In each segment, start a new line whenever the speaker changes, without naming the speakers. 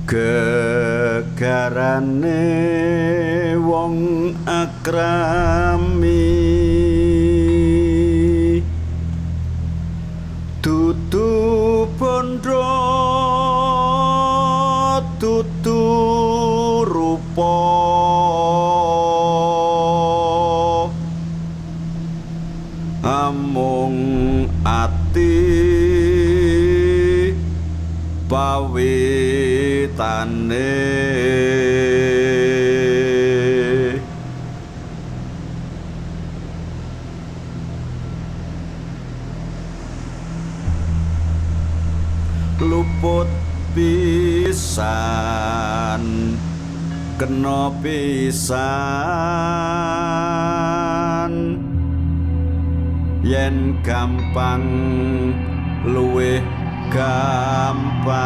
Gegarane wong akrami dudu bondo dudu rupa amung ati pawitane luput pisan kena pisan yen gampang luwih gampang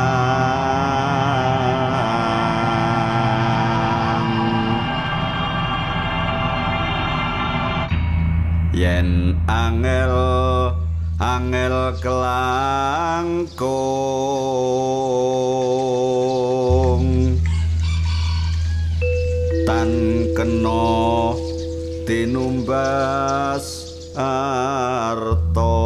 yen angel kelangkung tan kena tinumbas arta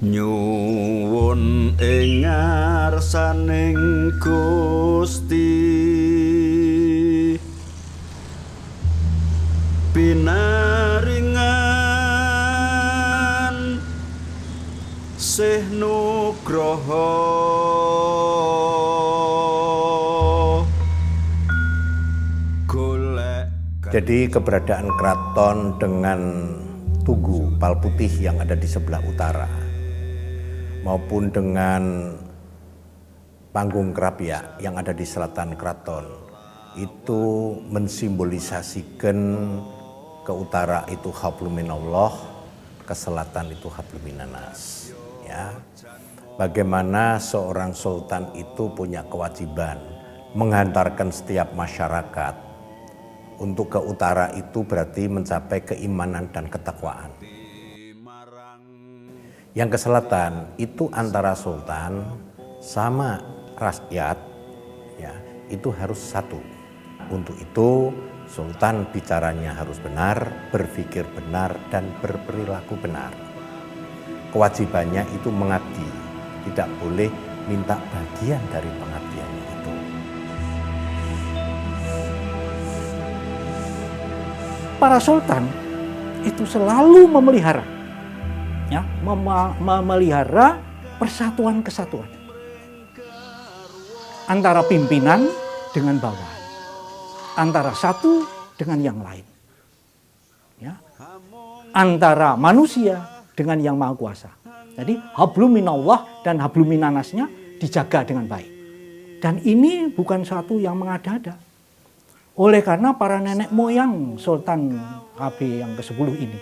nyuwun ing ngarsaning Gusti pinaringan sih nugroho golek.
Jadi keberadaan keraton dengan Tugu Palputih yang ada di sebelah utara maupun dengan panggung Krapyak yang ada di selatan keraton itu mensimbolisasikan ke utara itu habluminallah, ke selatan itu habluminanas. Ya, bagaimana seorang sultan itu punya kewajiban menghantarkan setiap masyarakat untuk ke utara itu berarti mencapai keimanan dan ketakwaan. Yang ke selatan itu antara sultan sama rakyat, ya itu harus satu. Untuk itu sultan bicaranya harus benar, berpikir benar, dan berperilaku benar. Kewajibannya itu mengabdi, tidak boleh minta bagian dari pengabdiannya itu.
Para sultan itu selalu memelihara, ya, memelihara persatuan kesatuan antara pimpinan dengan bawahan, antara satu dengan yang lain, ya, antara manusia dengan yang maha kuasa. Jadi habluminallah dan habluminanasnya dijaga dengan baik. Dan ini bukan satu yang mengada-ada. Oleh karena para nenek moyang Sultan KB yang ke-10 ini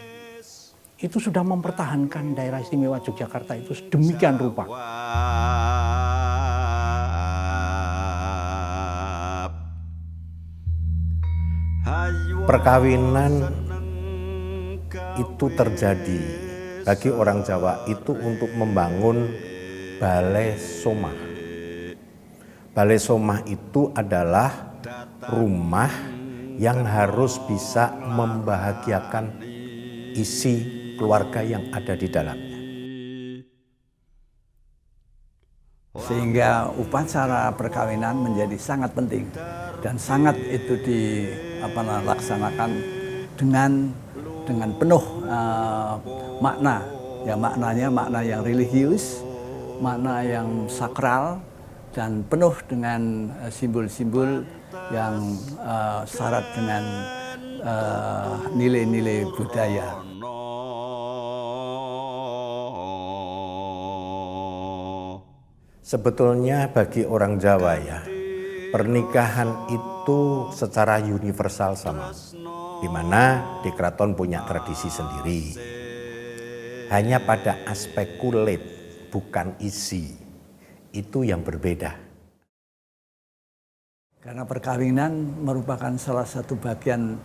itu sudah mempertahankan daerah istimewa Yogyakarta itu sedemikian rupa.
Perkawinan itu terjadi bagi orang Jawa itu untuk membangun balai somah. Balai somah itu adalah rumah yang harus bisa membahagiakan isi keluarga yang ada di dalamnya.
Sehingga upacara perkawinan menjadi sangat penting dan sangat itu dilaksanakan dengan penuh makna, ya maknanya makna yang religius, makna yang sakral, dan penuh dengan simbol-simbol yang syarat dengan nilai-nilai budaya.
Sebetulnya bagi orang Jawa ya, pernikahan itu secara universal sama. Di mana di keraton punya tradisi sendiri. Hanya pada aspek kulit, bukan isi, itu yang berbeda.
Karena perkawinan merupakan salah satu bagian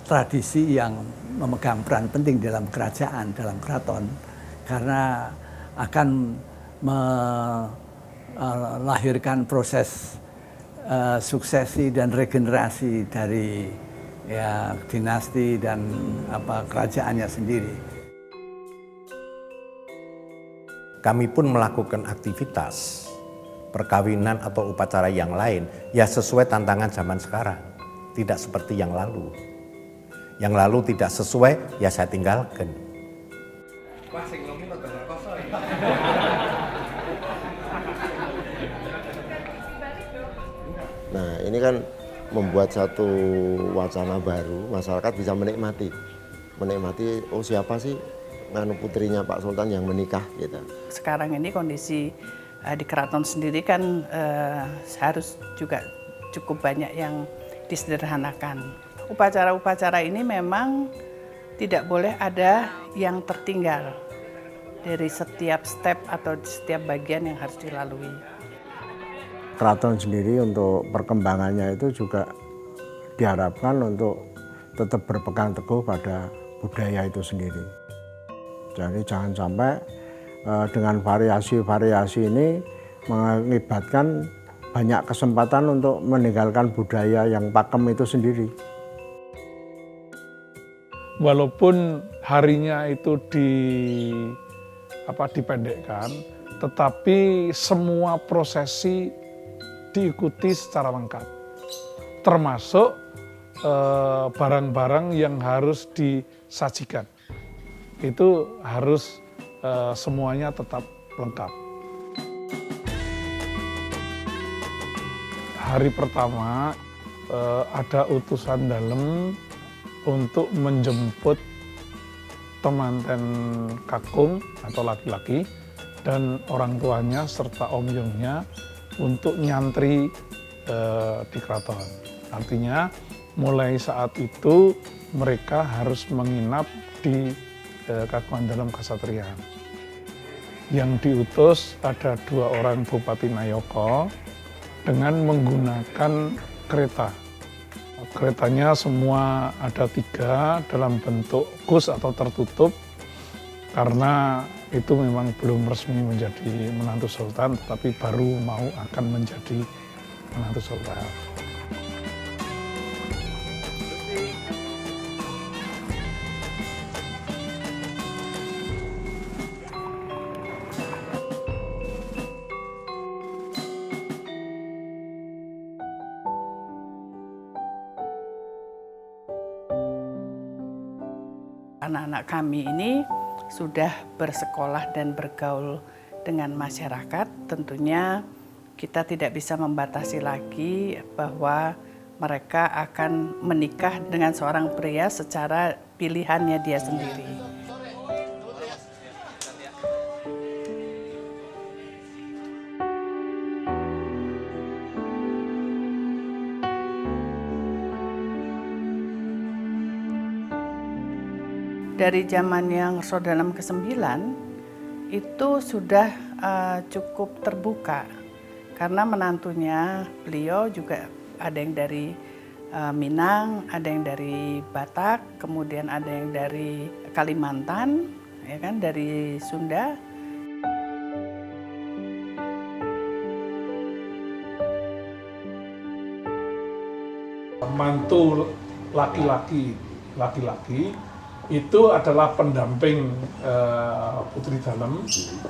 tradisi yang memegang peran penting dalam kerajaan, dalam keraton, karena akan melahirkan proses suksesi dan regenerasi dari ya dinasti dan kerajaannya sendiri.
Kami pun melakukan aktivitas perkawinan atau upacara yang lain ya sesuai tantangan zaman sekarang, tidak seperti yang lalu. Yang lalu tidak sesuai ya saya tinggalkan.
Nah, ini kan membuat satu wacana baru, masyarakat bisa menikmati, oh siapa sih putrinya Pak Sultan yang menikah gitu.
Sekarang ini kondisi di keraton sendiri kan harus juga cukup banyak yang disederhanakan. Upacara-upacara ini memang tidak boleh ada yang tertinggal dari setiap step atau setiap bagian yang harus dilalui.
Keraton sendiri untuk perkembangannya itu juga diharapkan untuk tetap berpegang teguh pada budaya itu sendiri. Jadi jangan sampai dengan variasi-variasi ini mengakibatkan banyak kesempatan untuk meninggalkan budaya yang pakem itu sendiri.
Walaupun harinya itu dipendekkan, tetapi semua prosesi diikuti secara lengkap, termasuk barang-barang yang harus disajikan. Itu harus semuanya tetap lengkap. Hari pertama ada utusan dalam untuk menjemput temanten kakung atau laki-laki dan orang tuanya serta omyongnya untuk nyantri di keraton. Artinya mulai saat itu mereka harus menginap di Kagungan Dalam Kasatriyan. Yang diutus ada 2 orang Bupati Nayaka dengan menggunakan kereta. Keretanya semua ada 3 dalam bentuk kus atau tertutup karena itu memang belum resmi menjadi menantu sultan, tetapi baru mau akan menjadi menantu sultan.
Anak-anak kami ini sudah bersekolah dan bergaul dengan masyarakat, tentunya kita tidak bisa membatasi lagi bahwa mereka akan menikah dengan seorang pria secara pilihannya dia sendiri. Dari zaman yang Rasulullah ke-9 itu sudah cukup terbuka karena menantunya beliau juga ada yang dari Minang, ada yang dari Batak, kemudian ada yang dari Kalimantan, ya kan, dari Sunda.
Mantu laki-laki itu adalah pendamping Putri Dalem,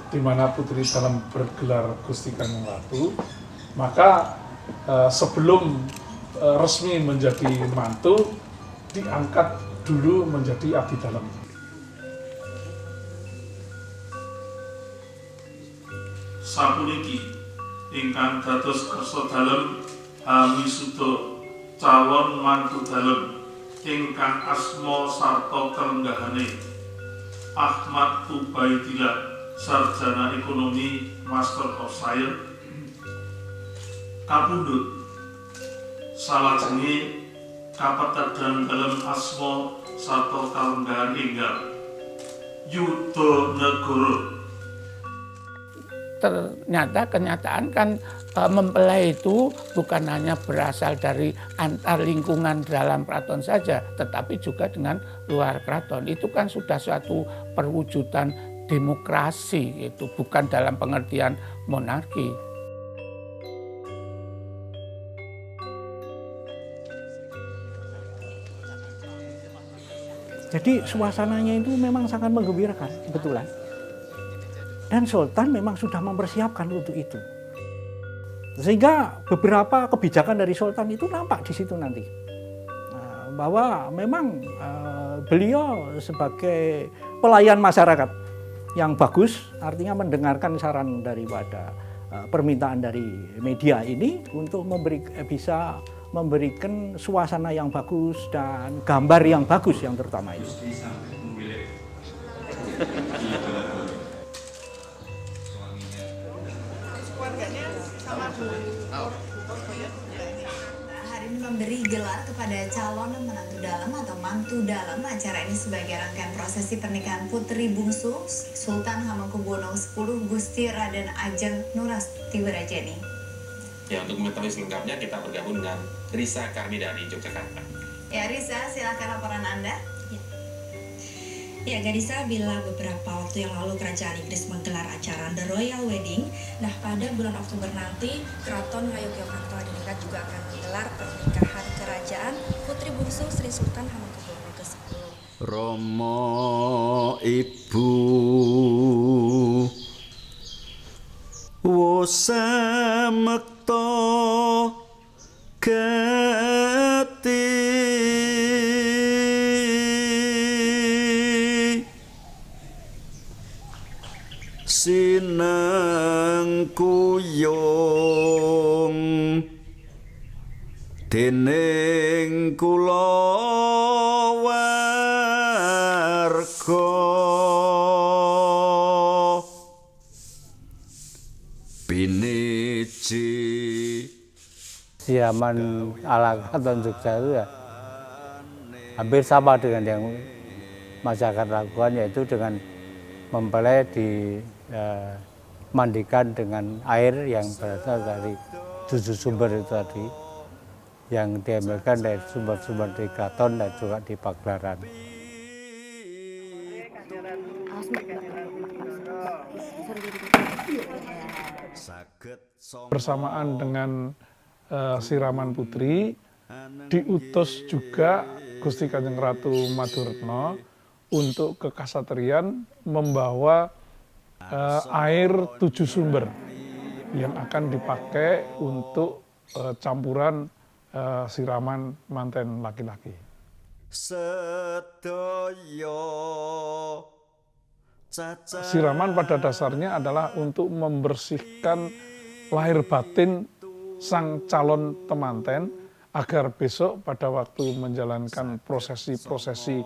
di mana Putri Dalem bergelar Gusti Kanjeng Ratu. Maka sebelum resmi menjadi mantu, diangkat dulu menjadi Abdi Dalem.
Sapuniki ingkang dados kersa dalem misuda calon mantu dalem ingkang asma sarta kalenggahane Ahmad Ubaidillah, sarjana ekonomi, Master of Science, kapundhut salajenge kapetedan dalem asma sarta kalenggahan enggal Yudha Negara.
ternyata kenyataan kan mempelai itu bukan hanya berasal dari antar lingkungan dalam keraton saja, tetapi juga dengan luar keraton. Itu kan sudah suatu perwujudan demokrasi, itu bukan dalam pengertian monarki.
Jadi suasananya itu memang sangat menggembirakan, kebetulan. Dan Sultan memang sudah mempersiapkan untuk itu. Sehingga beberapa kebijakan dari Sultan itu nampak di situ nanti. Bahwa memang beliau sebagai pelayan masyarakat yang bagus, artinya mendengarkan saran daripada permintaan dari media ini untuk bisa memberikan suasana yang bagus dan gambar yang bagus yang terutama itu.
Hari ini memberi gelar kepada calon menantu dalam atau mantu dalam. Acara ini sebagai rangkaian prosesi pernikahan putri bungsu Sultan Hamengkubuwono X Gusti Raden Ajeng Nurasti Wirajeni.
Ya, untuk mengetahui selengkapnya kita bergabung dengan Risa Karmi dari Yogyakarta.
Ya Risa, silakan laporan Anda.
Ya Gadisa, bila beberapa waktu yang lalu Kerajaan Inggris menggelar acara The Royal Wedding, nah pada bulan Oktober nanti Keraton Ngayogyakarta Adiningrat juga akan menggelar pernikahan kerajaan Putri Bungsu Sri Sultan Hamengkubuwono X.
Rama ibu wosamekta gati sineng kuyung dening kula warga piniji.
Siaman ala Keraton Jogja itu ya hampir sama dengan yang masyarakat lakukan, yaitu dengan mempelai dimandikan dengan air yang berasal dari 7 sumber itu tadi, yang diambilkan dari sumber-sumber di keraton dan juga di pagelaran.
Bersamaan dengan siraman putri, diutus juga Gusti Kanjeng Ratu Maduretno untuk ke Kasatriyan membawa air 7 sumber yang akan dipakai untuk campuran siraman manten laki-laki. Siraman pada dasarnya adalah untuk membersihkan lahir batin sang calon temanten agar besok pada waktu menjalankan prosesi-prosesi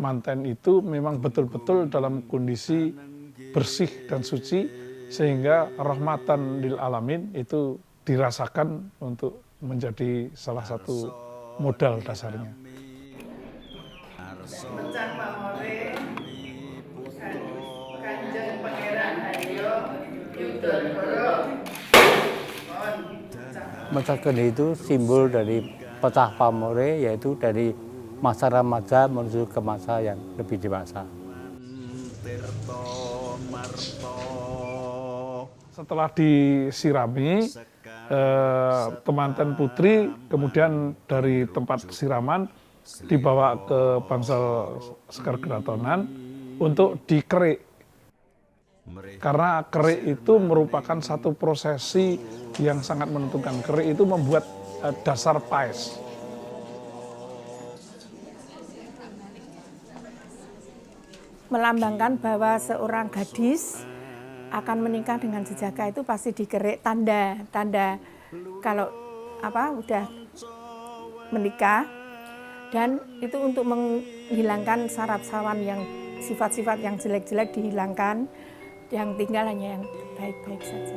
manten itu memang betul-betul dalam kondisi bersih dan suci, sehingga rahmatan lil alamin itu dirasakan untuk menjadi salah satu modal dasarnya.
Masa Geni itu simbol dari pecah pamore, yaitu dari masa remaja menuju ke masa yang lebih dewasa.
Setelah disirami, temanten putri kemudian dari tempat siraman dibawa ke bangsal Sekar Keratonan untuk dikerik. Karena kerik itu merupakan satu prosesi yang sangat menentukan. Kerik itu membuat dasar paes.
Melambangkan bahwa seorang gadis akan menikah dengan jejaka itu pasti dikerik, tanda kalau udah menikah, dan itu untuk menghilangkan saraf-sawan yang sifat-sifat yang jelek-jelek dihilangkan, yang tinggal hanya yang baik-baik saja.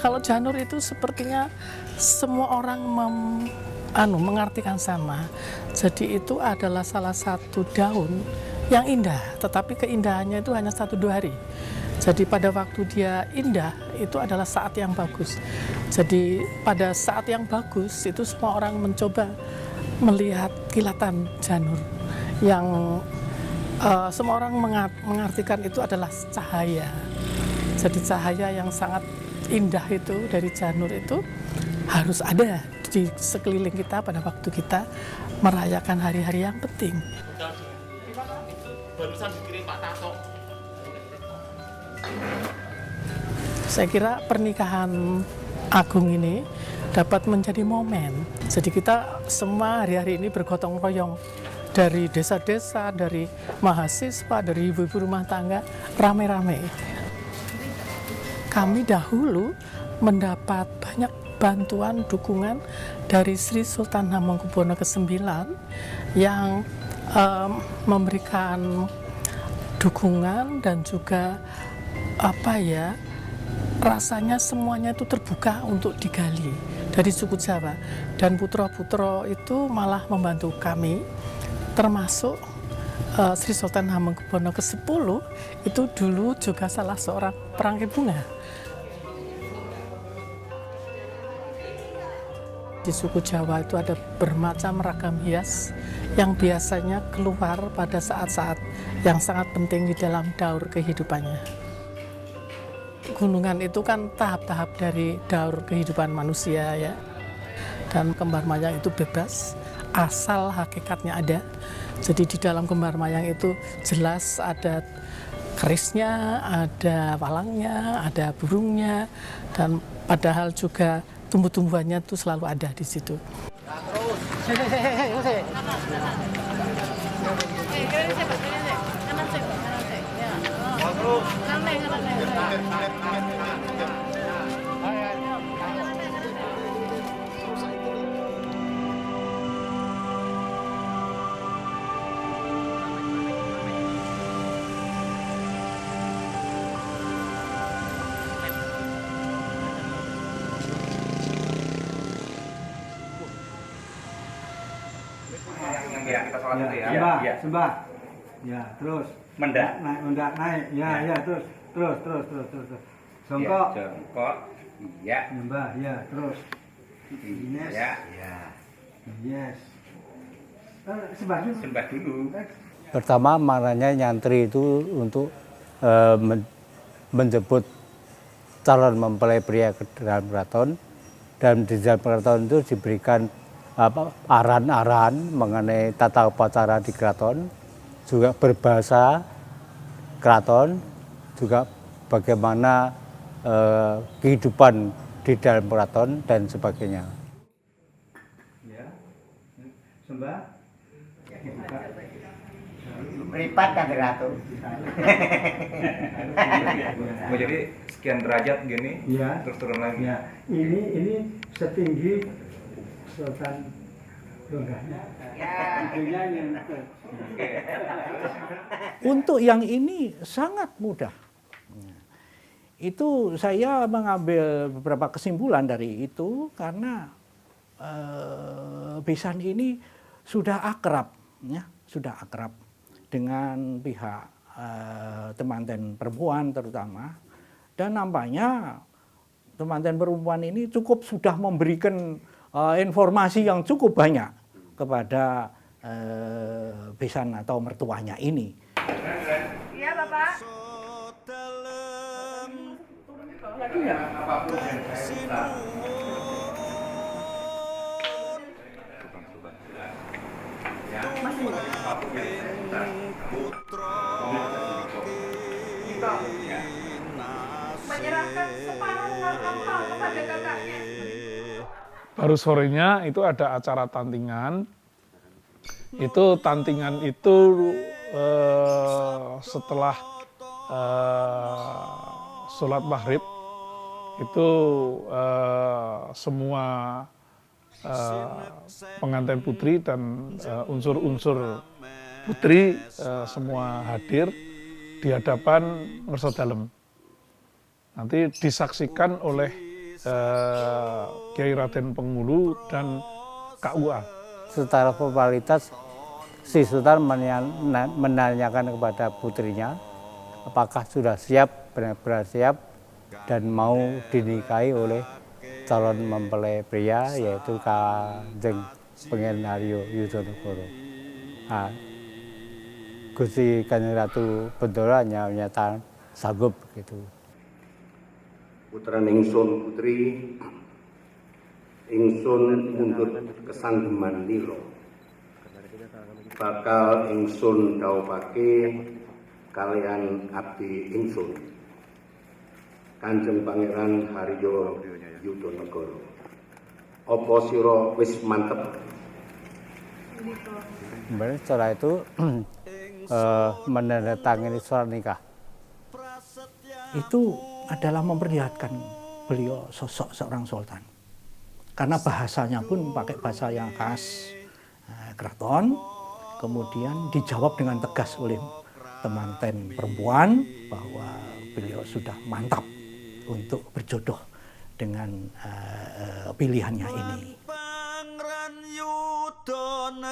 Kalau janur itu sepertinya semua orang mengartikan sama. Jadi itu adalah salah satu daun yang indah, tetapi keindahannya itu hanya 1-2 hari. Jadi pada waktu dia indah, itu adalah saat yang bagus. Jadi pada saat yang bagus, itu semua orang mencoba melihat kilatan janur. Yang semua orang mengartikan itu adalah cahaya. Jadi cahaya yang sangat indah itu dari janur itu harus ada di sekeliling kita pada waktu kita merayakan hari-hari yang penting.
Barusan dikirim Pak Tato.
Saya kira pernikahan agung ini dapat menjadi momen. Jadi kita semua hari-hari ini bergotong royong dari desa-desa, dari mahasiswa, dari ibu-ibu rumah tangga, rame-rame. Kami dahulu mendapat banyak bantuan dukungan dari Sri Sultan Hamengkubuwono ke-9 yang memberikan dukungan dan juga rasanya semuanya itu terbuka untuk digali dari suku Jawa, dan putra-putra itu malah membantu kami, termasuk Sri Sultan Hamengkubuwono ke-10 itu dulu juga salah seorang perangkai bunga. Di suku Jawa itu ada bermacam ragam hias yang biasanya keluar pada saat-saat yang sangat penting di dalam daur kehidupannya. Gunungan itu kan tahap-tahap dari daur kehidupan manusia ya. Dan kembar mayang itu bebas, asal hakikatnya ada. Jadi di dalam kembar mayang itu jelas ada kerisnya, ada walangnya, ada burungnya, dan padahal juga tumbuh-tumbuhannya itu selalu ada di situ.
Ya, kita sholat dulu ya.
Sembah,
Ya.
sembah. Ya, terus.
Mendak.
Naik. Ya, terus. Jongkok.
Ya, jongkok. Iya.
Nyembah, ya, terus. Yes.
Ya.
Yes. Sembah dulu.
Sembah dulu.
Pertama maknanya nyantri itu untuk menjemput calon mempelai pria ke dalam keraton, dan di dalam keraton itu diberikan aran-aran mengenai tata upacara di keraton, juga berbahasa keraton, juga bagaimana kehidupan di dalam keraton dan sebagainya.
Ya. Sembah.
Meripat kan Ratu. Mau jadi sekian derajat gini,
ya.
Terus turun lagi.
Ya. Ini setinggi Sultan Dongganya.
Untuk yang ini sangat mudah. Itu saya mengambil beberapa kesimpulan dari itu karena besan ini sudah akrab, ya, sudah akrab dengan pihak temanten perempuan terutama, dan nampaknya temanten perempuan ini cukup sudah memberikan informasi yang cukup banyak kepada besan atau mertuanya ini.
Iya, Bapak.
Lagi ya?
Menyerahkan separuh harta kepada kakaknya.
Baru sorenya itu ada acara tantingan. Itu tantingan itu setelah sholat maghrib itu semua pengantin putri dan unsur-unsur putri semua hadir di hadapan ngerso dalem. Nanti disaksikan oleh Kiai Raden Pengulu dan KUA.
Secara formalitas si Sultan menanyakan kepada putrinya apakah sudah siap, benar-benar siap dan mau dinikahi oleh calon mempelai pria yaitu Kanjeng Pengen Haryo Yudonegoro. Nah, Gusti Kanjeng Ratu Bendoro hanya menyatakan sanggup gitu.
Putra ingsun putri ingsun mundut kesanggeman lilo bakal ingsun dhawuhake kalian abdi ingsun Kanjeng Pangeran Haryo Yudonegoro. Apa sira wis mantep?
Kemudian setelah itu menandatangani surat nikah.
Itu adalah memperlihatkan beliau sosok seorang sultan. Karena bahasanya pun pakai bahasa yang khas keraton, kemudian dijawab dengan tegas oleh temanten perempuan bahwa beliau sudah mantap untuk berjodoh dengan pilihannya ini.
Pangeran Yudonegoro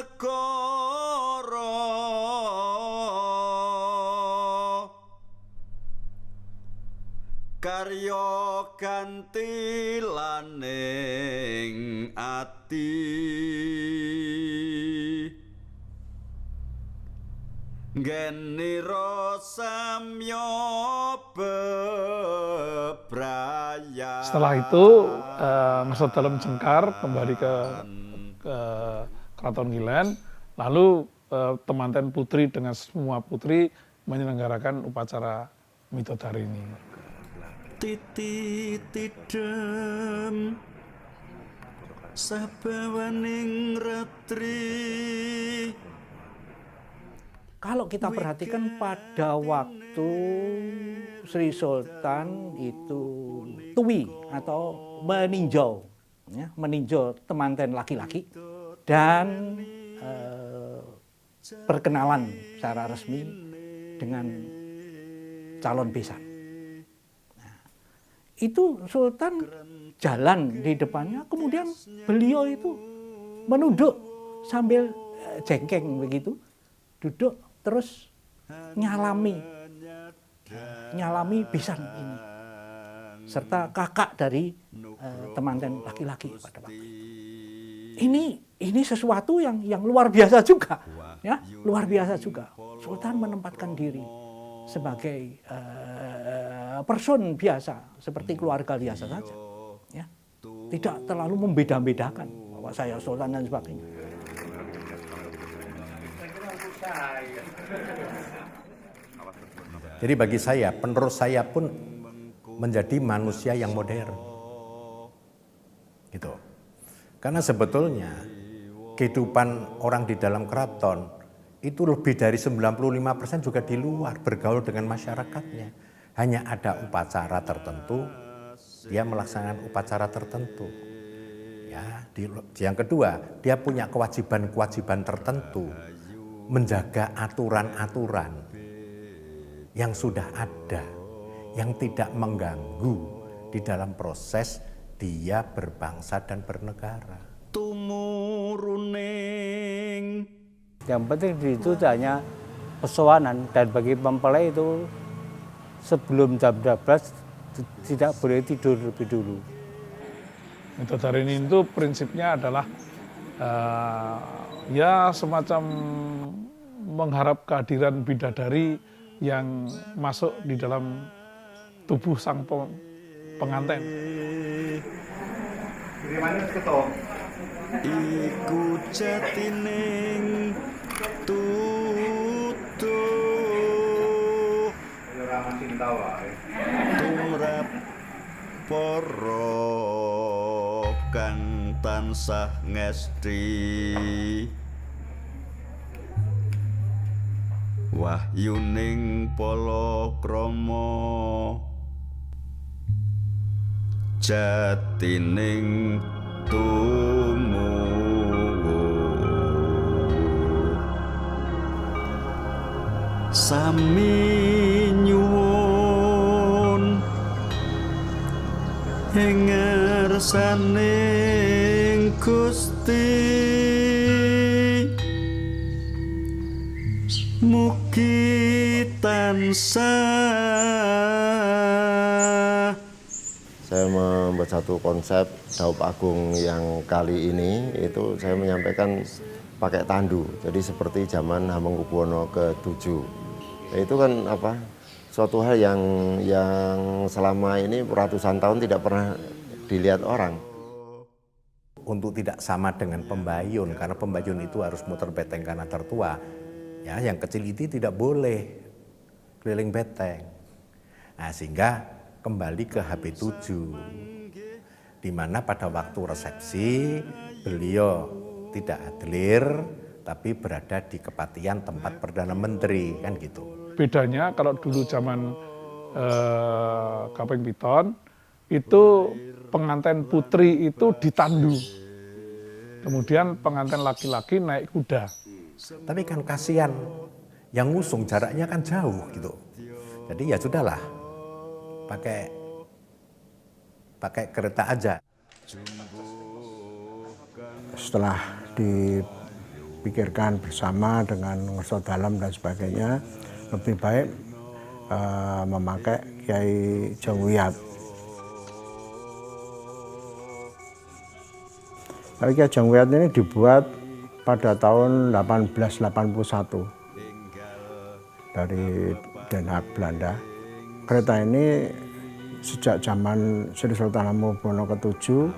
karya ganti laning ati genira samya bebraya.
Setelah itu Ngerso Dalem Jengkar kembali ke Keraton Ngilen, lalu temanten putri dengan semua putri menyelenggarakan upacara Midodari ini.
Titi tidem sabawaning ratri.
Kalau kita perhatikan pada waktu Sri Sultan itu tuwi atau meninjau, ya, meninjau temanten laki-laki dan perkenalan secara resmi dengan calon besan. Itu Sultan jalan di depannya, kemudian beliau itu menunduk sambil jengkeng begitu, duduk terus nyalami besan ini, serta kakak dari temanten laki-laki pada waktu itu. Ini sesuatu yang luar biasa juga, ya, luar biasa juga. Sultan menempatkan diri sebagai person biasa, seperti keluarga biasa saja, ya. Tidak terlalu membeda-bedakan bahwa saya sultan dan sebagainya.
Jadi bagi saya, penerus saya pun menjadi manusia yang modern. Gitu. Karena sebetulnya kehidupan orang di dalam keraton itu lebih dari 95% juga di luar, bergaul dengan masyarakatnya. Hanya ada upacara tertentu, dia melaksanakan upacara tertentu. Ya, yang kedua, dia punya kewajiban-kewajiban tertentu, menjaga aturan-aturan yang sudah ada, yang tidak mengganggu di dalam proses dia berbangsa dan bernegara.
Tumuruning.
Yang penting itu hanya pesowanan, dan bagi mempelai itu sebelum jam 12 tidak boleh tidur lebih dulu.
Midodari ini itu prinsipnya adalah ya semacam mengharap kehadiran bidadari yang masuk di dalam tubuh sang pengantin.
Iku jatining tutuh tumrap para kang tansah ngesti wahyuning palakrama jatining sami nyuwun ing kersaning Gusti mugi tansah.
Saya membuat satu konsep Daup Agung yang kali ini itu saya menyampaikan pakai tandu. Jadi seperti zaman Hamengkubuwono ke-7. Nah, itu kan apa? Suatu hal yang selama ini ratusan tahun tidak pernah dilihat orang.
Untuk tidak sama dengan pembayun, karena pembayun itu harus muter beteng karena tertua. Ya, yang kecil itu tidak boleh keliling beteng. Nah, sehingga kembali ke HP7, di mana pada waktu resepsi beliau tidak hadir, tapi berada di kepatihan tempat Perdana Menteri, kan gitu.
Bedanya kalau dulu zaman Kaping Piton, itu pengantin putri itu ditandu. Kemudian pengantin laki-laki naik kuda.
Tapi kan kasihan, yang ngusung jaraknya kan jauh gitu. Jadi ya sudahlah, pakai kereta aja.
Setelah dipikirkan bersama dengan Ngerso Dalem dan sebagainya, lebih baik memakai Kiai Jongwiyat. Kiai Jongwiyat ini dibuat pada tahun 1881 dari Den Haag, Belanda. Kereta ini sejak zaman Sri Sultan Hamengkubuwono ke-7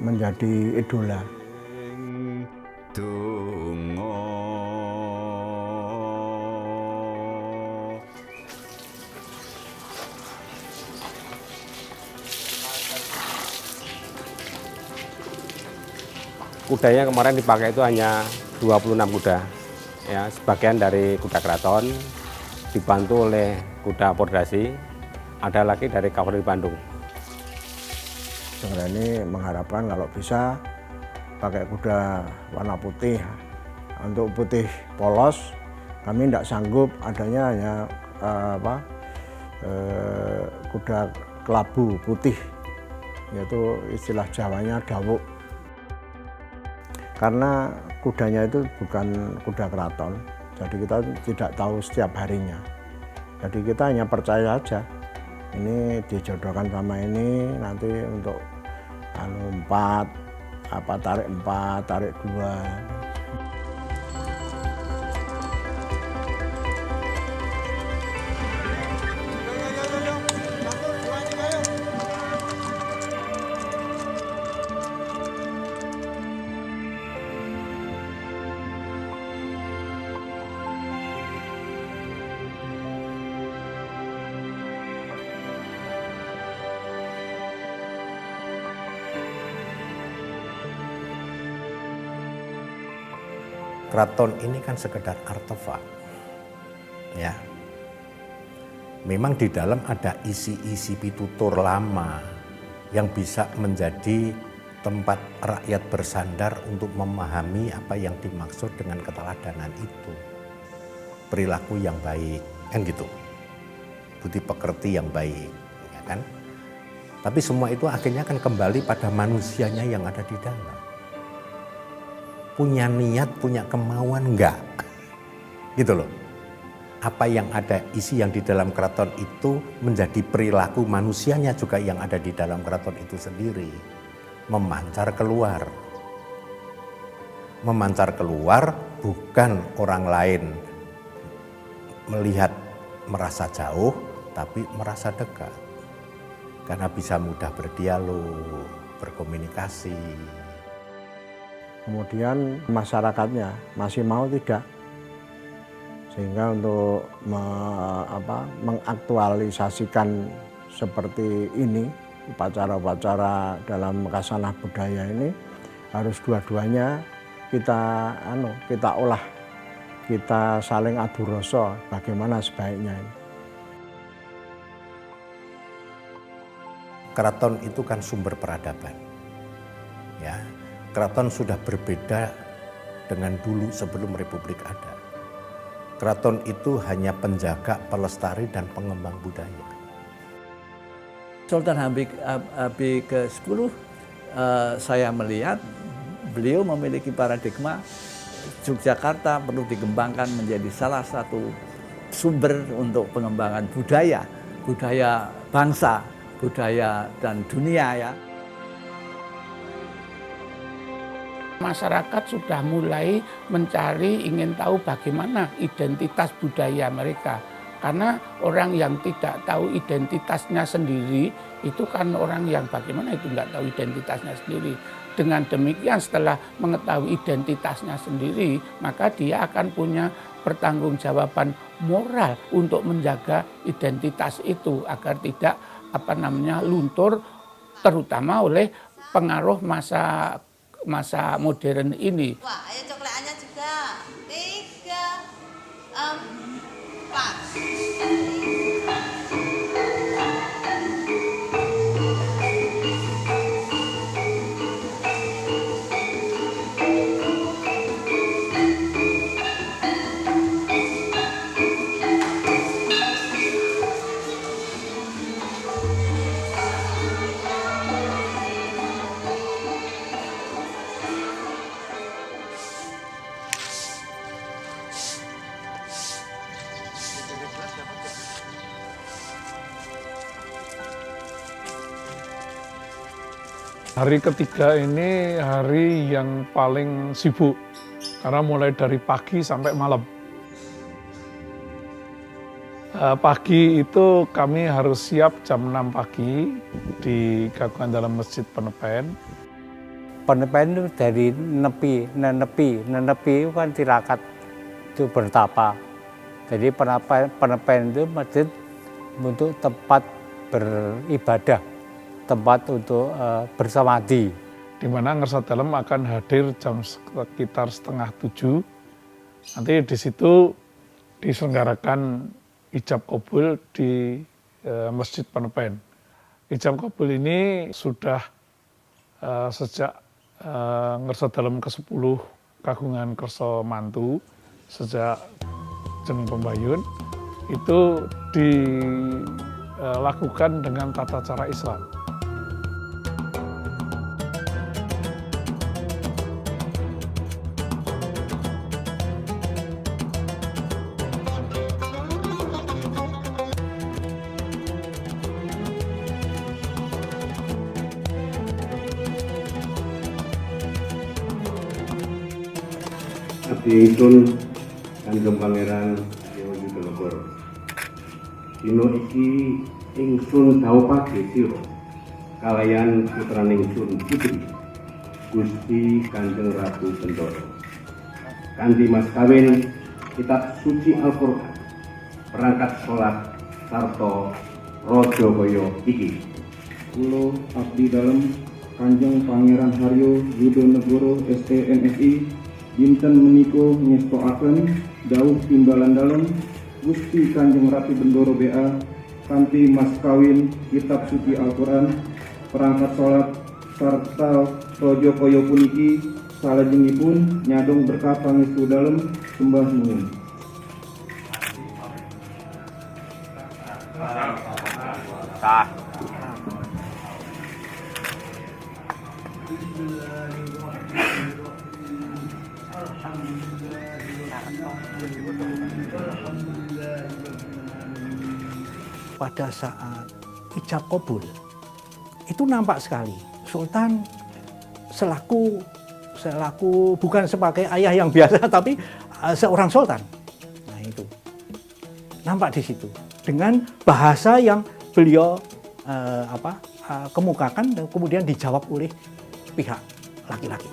menjadi idola.
Kudanya kemarin dipakai itu hanya 26 kuda. Ya, sebagian dari kuda keraton dibantu oleh kuda Pordasi, ada lagi dari Kawari Bandung.
Sebenarnya ini mengharapkan kalau bisa pakai kuda warna putih. Untuk putih polos kami tidak sanggup, adanya hanya kuda kelabu putih, yaitu istilah Jawanya dawuk. Karena kudanya itu bukan kuda keraton, jadi kita tidak tahu setiap harinya. Jadi kita hanya percaya aja, ini dijodohkan sama ini, nanti untuk 4, tarik 4, tarik 2.
Keraton ini kan sekedar artefak, ya. Memang di dalam ada isi-isi pitutur lama yang bisa menjadi tempat rakyat bersandar untuk memahami apa yang dimaksud dengan keteladanan itu. Perilaku yang baik, kan gitu. Budi pekerti yang baik, ya kan. Tapi semua itu akhirnya kan kembali pada manusianya yang ada di dalam. Punya niat, punya kemauan enggak? Gitu loh. Apa yang ada, isi yang di dalam keraton itu menjadi perilaku manusianya juga yang ada di dalam keraton itu sendiri. Memancar keluar. Memancar keluar bukan orang lain melihat merasa jauh, tapi merasa dekat. Karena bisa mudah berdialog, berkomunikasi.
Kemudian masyarakatnya masih mau tidak, sehingga untuk mengaktualisasikan seperti ini, upacara-upacara dalam kasanah budaya ini harus dua-duanya kita olah, kita saling adu rasa bagaimana sebaiknya ini.
Keraton itu kan sumber peradaban, ya. Keraton sudah berbeda dengan dulu sebelum Republik ada. Keraton itu hanya penjaga, pelestari, dan pengembang budaya.
Sultan Hamid ke-10 saya melihat beliau memiliki paradigma Yogyakarta perlu dikembangkan menjadi salah satu sumber untuk pengembangan budaya bangsa, budaya dan dunia ya.
Masyarakat sudah mulai mencari, ingin tahu bagaimana identitas budaya mereka. Karena orang yang tidak tahu identitasnya sendiri, itu kan orang yang bagaimana itu nggak tahu identitasnya sendiri. Dengan demikian setelah mengetahui identitasnya sendiri, maka dia akan punya pertanggungjawaban moral untuk menjaga identitas itu agar tidak luntur, terutama oleh pengaruh masa modern ini.
Wah, ayo coklatnya juga. 3, 4.
Hari ketiga ini hari yang paling sibuk, karena mulai dari pagi sampai malam. Pagi itu kami harus siap jam 6 pagi di gangguan dalam Masjid Penepen.
Penepen itu dari nenepi itu kan tirakat, itu bertapa. Jadi Penepen itu masjid untuk tempat beribadah, tempat untuk bersamadi.
Di mana Ngersot Dalem akan hadir jam sekitar 6:30. Nanti di situ diselenggarakan ijab kabul di Masjid Penepen. Ijab kabul ini sudah sejak Ngersot Dalem ke-10 kagungan kersa mantu, sejak jeneng pembayun, itu dilakukan dengan tata cara Islam.
Abdi ingsun Kanjeng Pangeran Diponegoro. Dina iki ingsun dhawuhake sira kalayan putraning ingsun putri Gusti Kanjeng Ratu Bendoro. Kanthi mas kawin kitab suci Al-Qur'an, perangkat salat sarta raja kaya iki.
Kula abdi dalem Kanjeng Pangeran Haryo Yudonegoro STMSI dinten menika ngestoaken dawuh timbalan dalem Gusti Kanjeng Ratu Bendoro BA kanthi mas kawin kitab suci Al-Qur'an, perangkat salat sarta raja kaya puniki salajengipun nyadong berkah pangestu dalem sembah nuwun.
Sah.
Pada saat ijab kabul itu nampak sekali Sultan selaku bukan sebagai ayah yang biasa tapi seorang sultan. Nah itu nampak di situ dengan bahasa yang beliau kemukakan dan kemudian dijawab oleh pihak laki-laki.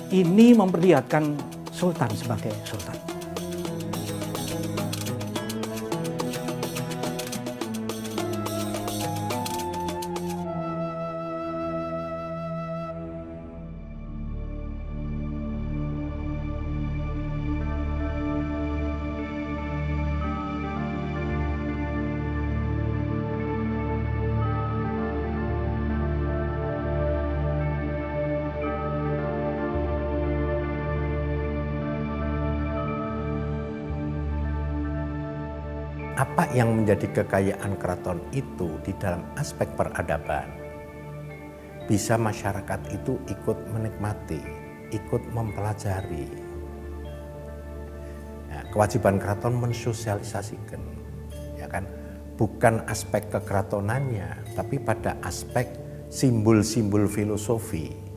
Ini memperlihatkan Sultan sebagai Sultan.
apa yang menjadi kekayaan keraton itu di dalam aspek peradaban. Bisa masyarakat itu ikut menikmati, ikut mempelajari. Nah, kewajiban keraton mensosialisasikan, ya kan? Bukan aspek kekeratonannya, tapi pada aspek simbol-simbol filosofi.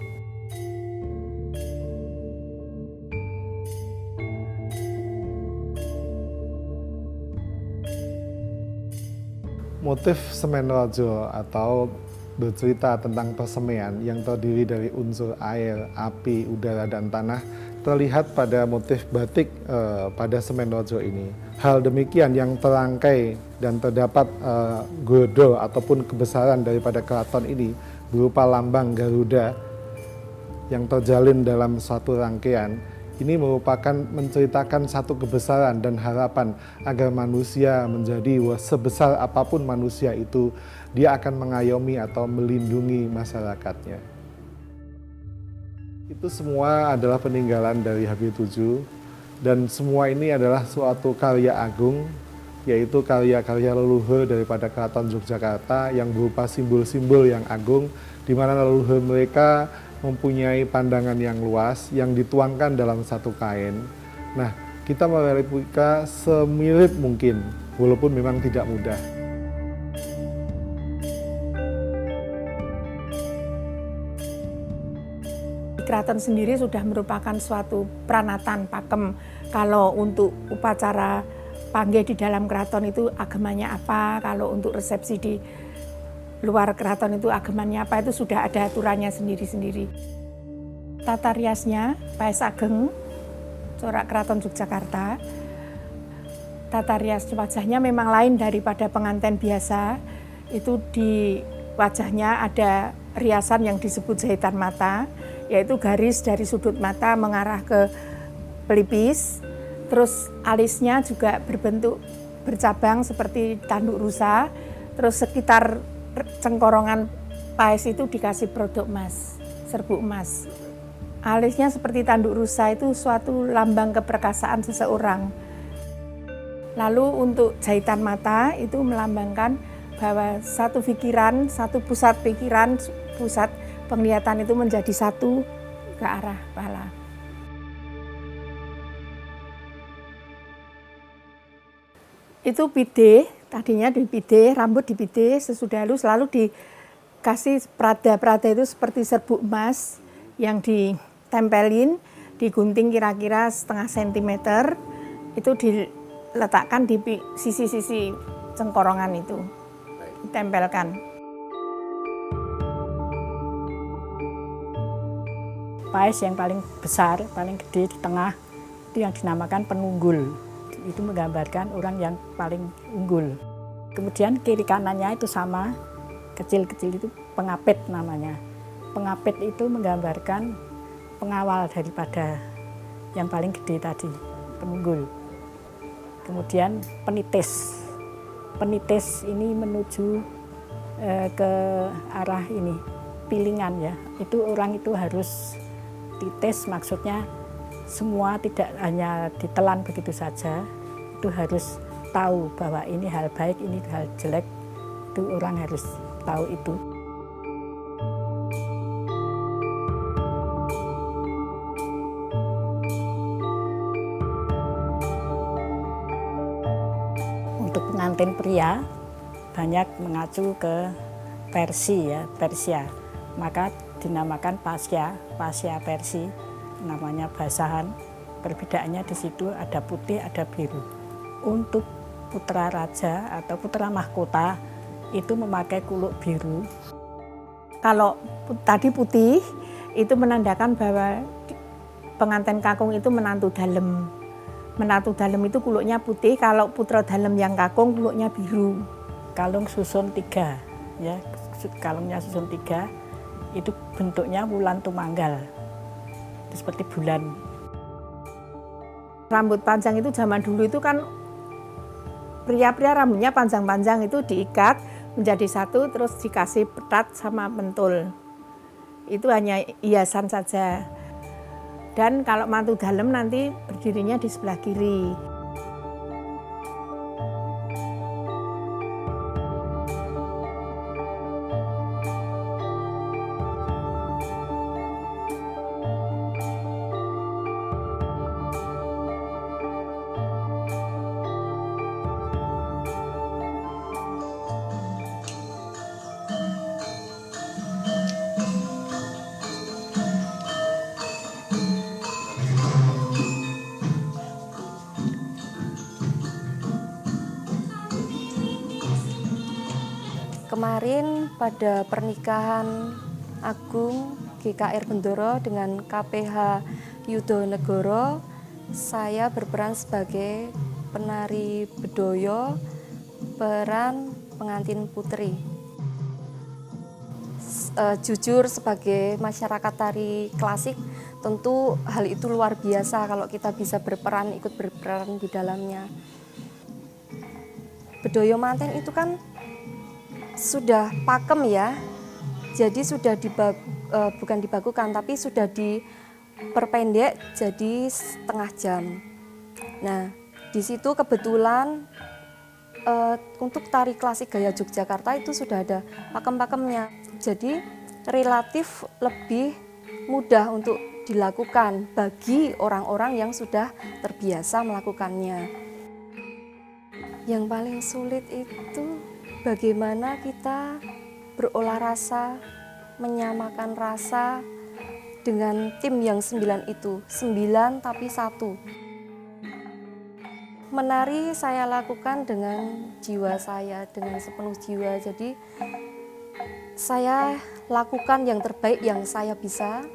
Motif Semen Rojo atau bercerita tentang persemaian yang terdiri dari unsur air, api, udara, dan tanah terlihat pada motif batik pada Semen Rojo ini. Hal demikian yang terangkai dan terdapat godo ataupun kebesaran daripada keraton ini berupa lambang Garuda yang terjalin dalam suatu rangkaian. Ini merupakan menceritakan satu kebesaran dan harapan agar manusia menjadi sebesar apapun manusia itu, dia akan mengayomi atau melindungi masyarakatnya. Itu semua adalah peninggalan dari HB7 dan semua ini adalah suatu karya agung, yaitu karya-karya leluhur daripada Keraton Yogyakarta yang berupa simbol-simbol yang agung, di mana leluhur mereka mempunyai pandangan yang luas yang dituangkan dalam satu kain. Nah, kita mereplika semirip mungkin, walaupun memang tidak mudah.
Keraton sendiri sudah merupakan suatu pranatan pakem. Kalau untuk upacara panggih di dalam keraton itu agamanya apa, kalau untuk resepsi di luar keraton itu agamanya apa, itu sudah ada aturannya sendiri-sendiri. Tata riasnya Paes Ageng, corak Keraton Yogyakarta. Tata rias wajahnya memang lain daripada pengantin biasa. Itu di wajahnya ada riasan yang disebut jahitan mata, yaitu garis dari sudut mata mengarah ke pelipis. Terus alisnya juga berbentuk bercabang seperti tanduk rusa. Terus sekitar cengkorongan paes itu dikasih produk emas, serbuk emas. Alisnya seperti tanduk rusa, itu suatu lambang keperkasaan seseorang. Lalu untuk jahitan mata itu melambangkan bahwa satu pikiran, satu pusat pikiran, pusat penglihatan itu menjadi satu ke arah kepala. Itu pide. Tadinya dipide, rambut dipide, sesudah halus lalu dikasih prada-prada itu seperti serbuk emas yang ditempelin, digunting kira-kira setengah sentimeter, itu diletakkan di sisi-sisi cengkorongan itu, ditempelkan. Paes yang paling besar, paling gede di tengah, itu yang dinamakan penunggul. Itu menggambarkan orang yang paling unggul. Kemudian kiri kanannya itu sama, kecil-kecil itu pengapit namanya. Pengapit itu menggambarkan pengawal daripada yang paling gede tadi, penunggul. Kemudian penitis. Penitis ini menuju ke arah ini, pilingan ya. Itu orang itu harus titis, maksudnya semua tidak hanya ditelan begitu saja, itu harus tahu bahwa ini hal baik, ini hal jelek, itu orang harus tahu itu. Untuk pengantin pria banyak mengacu ke Persia, maka dinamakan pasya Persi. Namanya basahan, perbedaannya di situ ada putih, ada biru. Untuk putra raja atau putra mahkota itu memakai kuluk biru. Kalau tadi putih, itu menandakan bahwa pengantin kakung itu menantu dalem. Menantu dalem itu kuluknya putih, kalau putra dalem yang kakung kuluknya biru. Kalung susun 3, ya, kalungnya susun 3, itu bentuknya wulan tumanggal. Seperti bulan. Rambut panjang itu zaman dulu itu kan pria-pria rambutnya panjang-panjang itu diikat menjadi satu terus dikasih petat sama pentul. Itu hanya hiasan saja. Dan kalau mantu dalem nanti berdirinya di sebelah kiri.
Kemarin pada pernikahan Agung GKR Bendoro dengan KPH Yudonegoro, saya berperan sebagai penari bedoyo, peran pengantin putri. Jujur sebagai masyarakat tari klasik, tentu hal itu luar biasa kalau kita bisa ikut berperan di dalamnya. Bedoyo manten itu kan sudah pakem ya, jadi sudah bukan dibakukan tapi sudah diperpendek jadi setengah jam. Nah, di situ kebetulan untuk tari klasik gaya Yogyakarta itu sudah ada pakem-pakemnya, jadi relatif lebih mudah untuk dilakukan bagi orang-orang yang sudah terbiasa melakukannya. Yang paling sulit itu bagaimana kita berolah rasa, menyamakan rasa dengan tim yang 9 itu, 9 tapi 1. Menari saya lakukan dengan jiwa saya, dengan sepenuh jiwa, jadi saya lakukan yang terbaik yang saya bisa.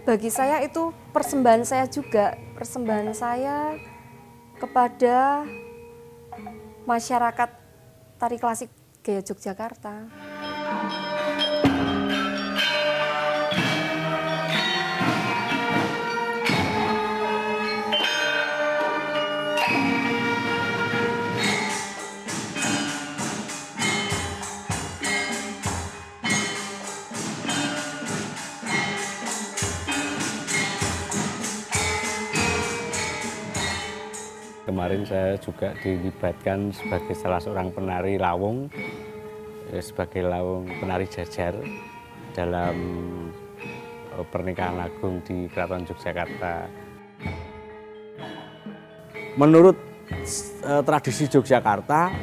Bagi saya itu persembahan saya juga, persembahan saya kepada masyarakat tari klasik gaya Yogyakarta.
Kemarin saya juga dilibatkan sebagai salah seorang penari lawung, sebagai lawung penari jajar dalam pernikahan agung di Keraton Yogyakarta.
Menurut tradisi Yogyakarta,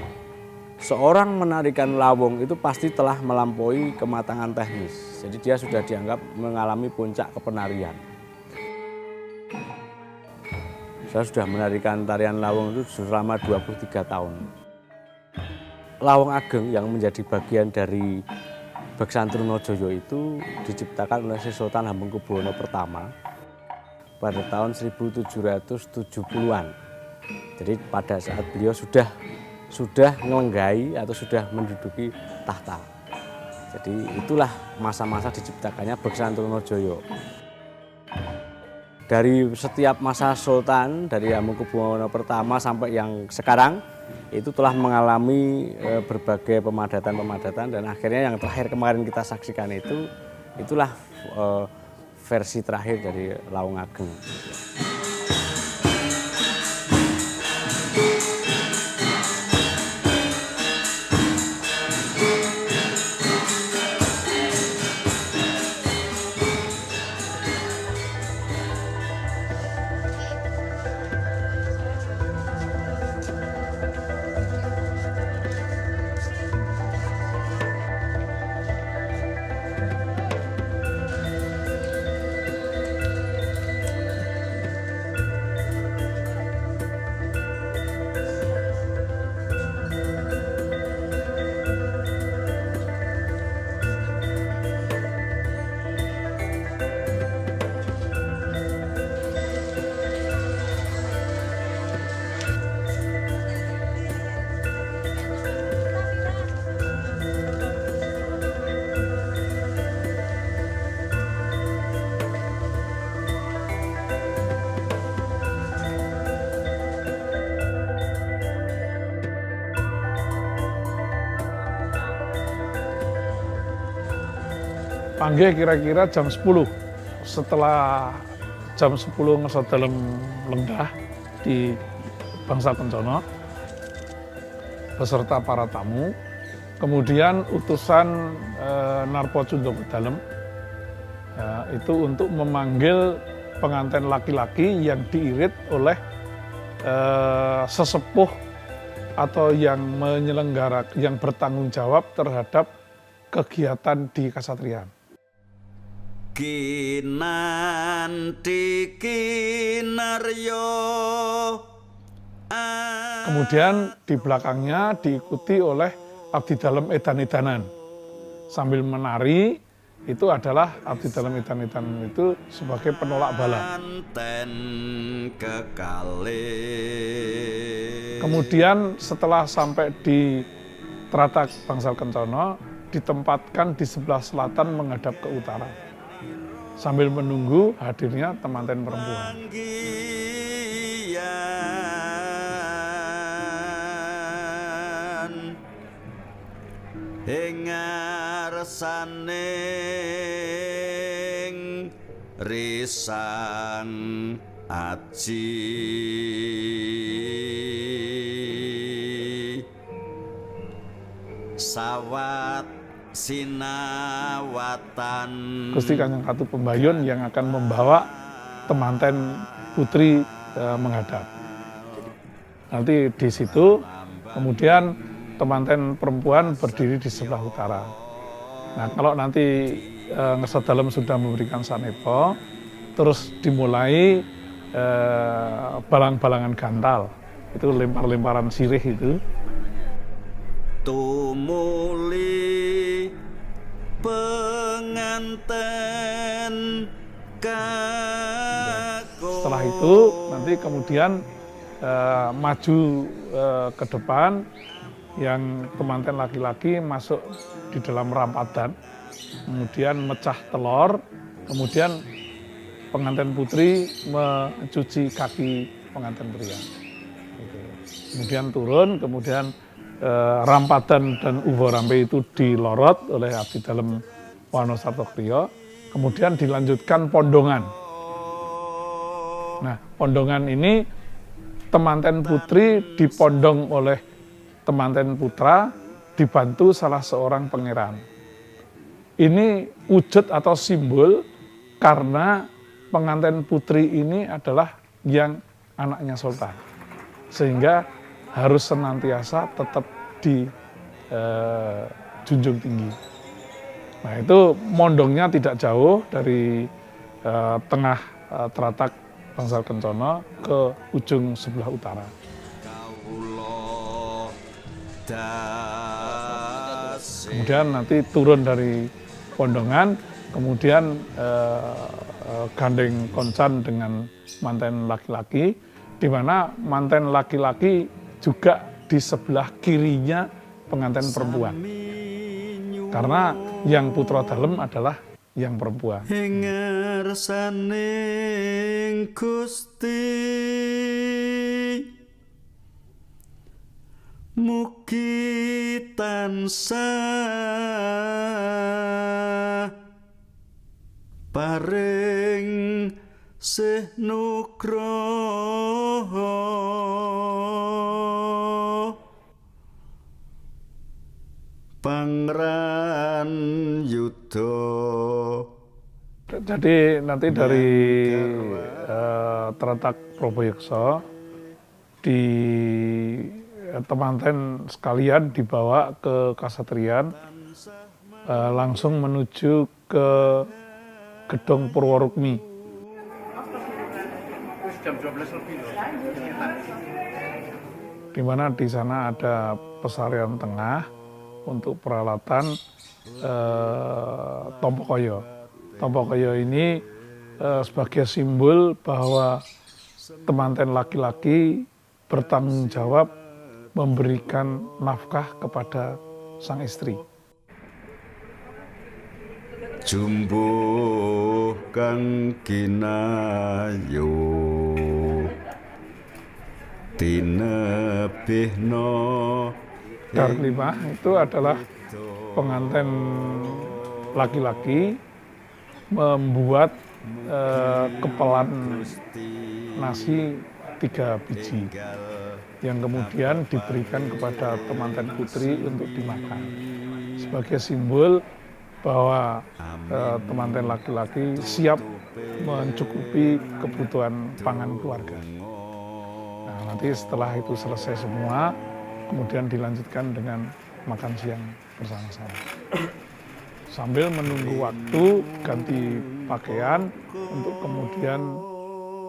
seorang menarikan lawung itu pasti telah melampaui kematangan teknis. Jadi dia sudah dianggap mengalami puncak kepenarian. Saya sudah menarikan tarian lawung itu selama 23 tahun. Lawung Ageng yang menjadi bagian dari Beksantrunajaya itu diciptakan oleh Sri Sultan Hamengkubuwono I pada tahun 1770-an. Jadi pada saat beliau sudah ngelenggai atau sudah menduduki tahta. Jadi itulah masa-masa diciptakannya Beksantrunajaya. Dari setiap masa sultan, dari Hamengkubuwono I sampai yang sekarang, itu telah mengalami berbagai pemadatan dan akhirnya yang terakhir kemarin kita saksikan itulah versi terakhir dari Lawung Ageng.
Panggih kira-kira jam 10. Setelah jam 10 ngesot dalam lenggah di Bangsa Kencana beserta para tamu. Kemudian utusan Narpacundha Dalem itu untuk memanggil pengantin laki-laki yang diirit oleh sesepuh atau yang yang bertanggung jawab terhadap kegiatan di Kasatriyan.
Kinanti kinaryo.
Kemudian di belakangnya diikuti oleh abdi dalam edan-edanan. Sambil menari, itu adalah abdi dalam edan-edanan itu sebagai penolak bala. Kemudian setelah sampai di Teratak Bangsal Kencono, ditempatkan di sebelah selatan menghadap ke utara. Sambil menunggu hadirnya temanten perempuan.
Hengarsaning risang aji sawat sinawatan.
Gusti Kanjeng Ratu Pembayun yang akan membawa temanten putri menghadap. Nanti di situ kemudian temanten perempuan berdiri di sebelah utara. Nah, kalau nanti Ngesot Dalem sudah memberikan sanepo, terus dimulai balang-balangan gantal. Itu lempar-lemparan sirih itu.
Tumuli penganten kaku.
Setelah itu nanti kemudian maju ke depan, yang temanten laki-laki masuk di dalam rampadan, kemudian mecah telur, kemudian pengantin putri mencuci kaki pengantin pria. Kemudian turun, kemudian rampadan dan ubo rampe itu dilorot oleh abdi dalam Wonosarto Kriya, kemudian dilanjutkan pondongan. Nah, pondongan ini temanten putri dipondong oleh temanten putra dibantu salah seorang pangeran. Ini wujud atau simbol karena pengantin putri ini adalah yang anaknya sultan. Sehingga harus senantiasa tetap dijunjung tinggi. Nah, itu mondongnya tidak jauh dari tengah Teratak Bangsal Kencono ke ujung sebelah utara. Kemudian nanti turun dari pondongan, kemudian gandeng koncan dengan manten laki-laki, di mana manten laki-laki juga di sebelah kirinya pengantin perempuan. Karena yang putra dalem adalah yang perempuan.
Hengarsaning Gusti mugi tansah paring sih nugroho pangran yudha.
Jadi nanti dari Teratak Proboyekso di temanten sekalian dibawa ke Kasatriyan, langsung menuju ke Gedung Purworukmi. Di mana di sana ada pesarian tengah untuk peralatan Tompokoyo. Tompokoyo ini sebagai simbol bahwa temanten laki-laki bertanggung jawab memberikan nafkah kepada sang istri.
Jumbuh kang kinayo tinebihno.
Dar kelima itu adalah pengantin laki-laki membuat kepelan nasi 3 biji yang kemudian diberikan kepada temanten putri untuk dimakan sebagai simbol bahwa temanten laki-laki siap mencukupi kebutuhan pangan keluarga. Nah, nanti setelah itu selesai semua, kemudian dilanjutkan dengan makan siang bersama-sama. Sambil menunggu waktu ganti pakaian untuk kemudian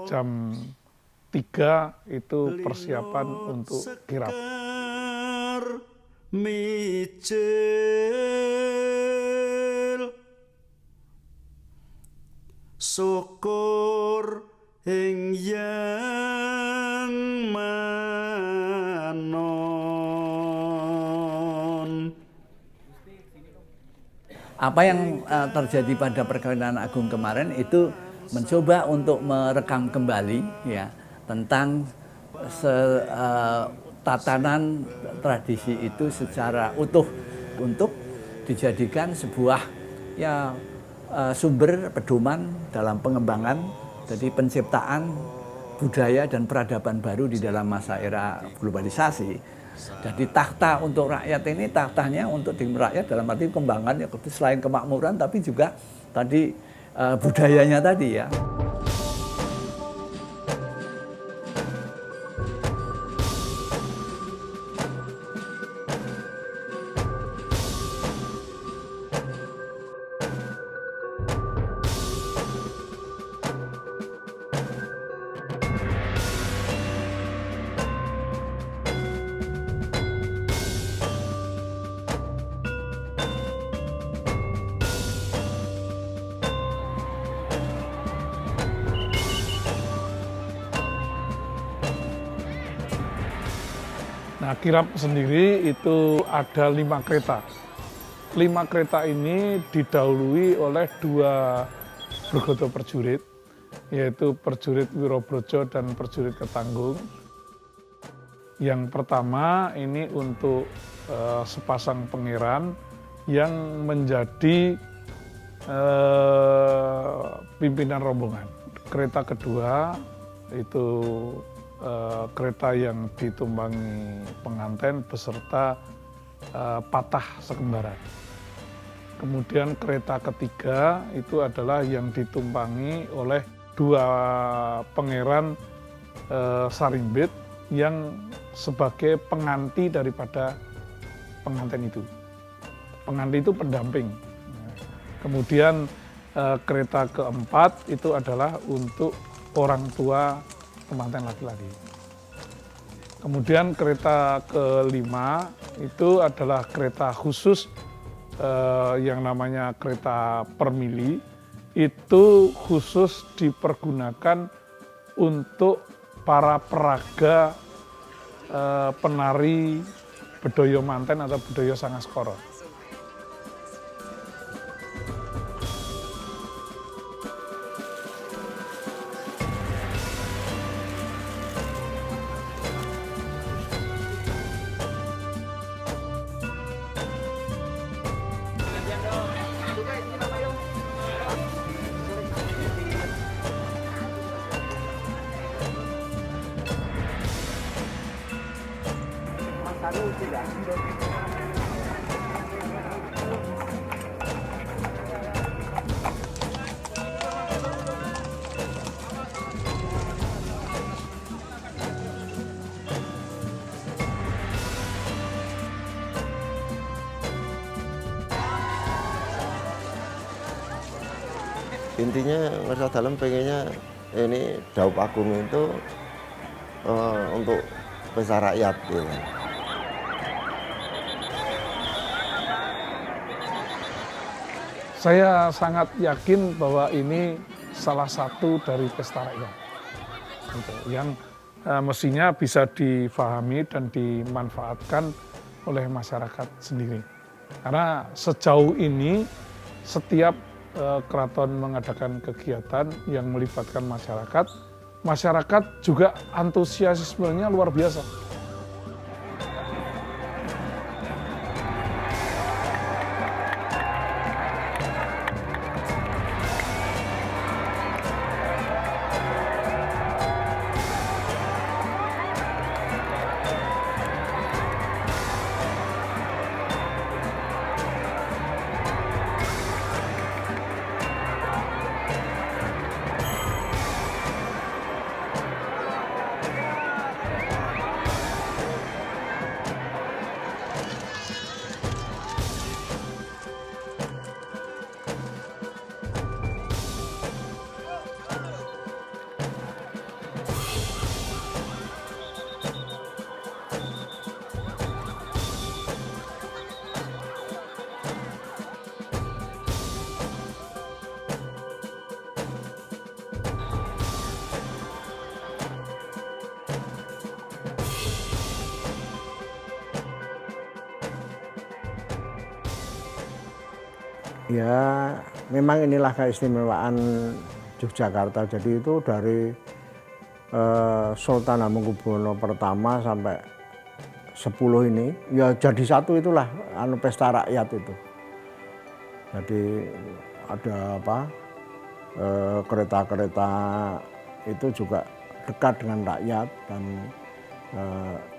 jam 3 itu persiapan untuk kirap.
mijil syukur ing yang manon.
Apa yang terjadi pada Perkawinan Agung kemarin itu mencoba untuk merekam kembali ya tentang tatanan tradisi itu secara utuh untuk dijadikan sebuah ya sumber pedoman dalam pengembangan jadi penciptaan budaya dan peradaban baru di dalam masa era globalisasi. Jadi tahta untuk rakyat ini tahtanya untuk di rakyat dalam arti kembangan ya selain kemakmuran tapi juga tadi budayanya tadi ya.
Nah, kirap sendiri itu ada 5 kereta. 5 kereta ini didahului oleh 2 bergodo perjurit, yaitu perjurit Wirobrojo dan perjurit Ketanggung. Yang pertama ini untuk sepasang pangeran yang menjadi pimpinan rombongan. Kereta kedua itu kereta yang ditumpangi pengantin beserta patah sekembaran. Kemudian kereta ketiga itu adalah yang ditumpangi oleh 2 pangeran Sarimbit yang sebagai pengganti daripada pengantin itu. Pengantin itu pendamping. Kemudian kereta keempat itu adalah untuk orang tua pengantin laki-laki. Kemudian kereta kelima itu adalah kereta khusus yang namanya kereta permili. Itu khusus dipergunakan untuk para peraga penari Bedoyo Manten atau Bedoyo Sangaskara.
Intinya Ngersa Dalem pengennya ini Daup Agung itu untuk pesta rakyat ya.
Saya sangat yakin bahwa ini salah satu dari pesta rakyat yang mestinya bisa difahami dan dimanfaatkan oleh masyarakat sendiri. Karena sejauh ini setiap keraton mengadakan kegiatan yang melibatkan masyarakat juga antusiasmenya luar biasa.
Ya, memang inilah keistimewaan Yogyakarta. Jadi itu dari Sultan Hamengkubuwono pertama sampai 10 ini, ya jadi satu itulah pesta rakyat itu. Jadi ada apa? Kereta-kereta itu juga dekat dengan rakyat dan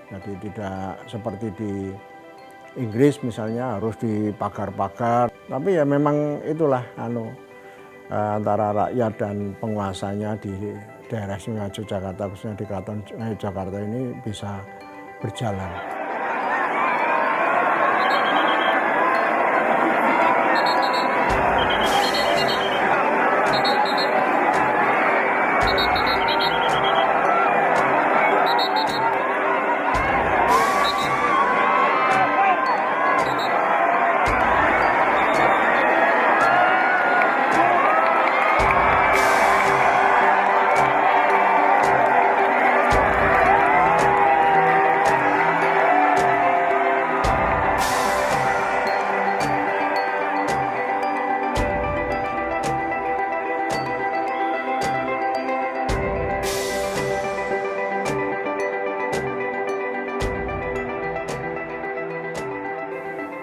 jadi tidak seperti di Inggris misalnya harus di pagar-pagar. Tapi ya memang itulah antara rakyat dan penguasanya di daerah istimewa Yogyakarta, khususnya di Keraton Yogyakarta ini bisa berjalan.